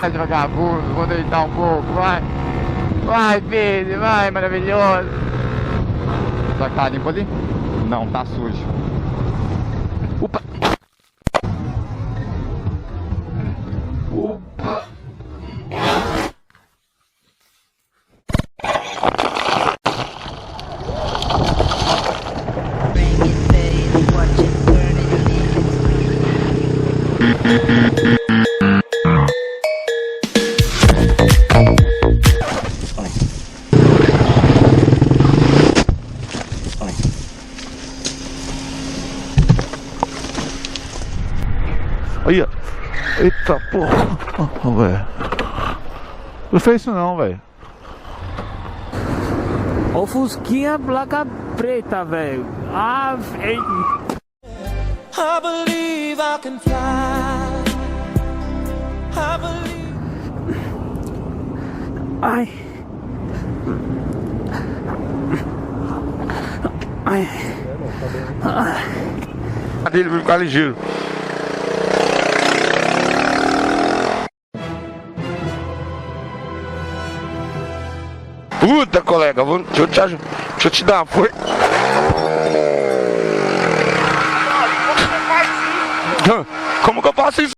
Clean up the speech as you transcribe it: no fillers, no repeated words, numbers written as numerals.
Vai de vagabundo, vou deitar um pouco, vai. Vai, filho, vai, maravilhoso. Será que tá limpo ali? Não, tá sujo. Opa! Opa! Aí, ó. Eita porra, velho. Não fez isso não, velho. Ó o Fusquinha, placa preta, velho. Ah, velho. I believe I can fly. I believe. Ai. Ai. A dele vai ficar ligeiro. Puta, colega, deixa eu te dar uma força. Como que eu faço isso?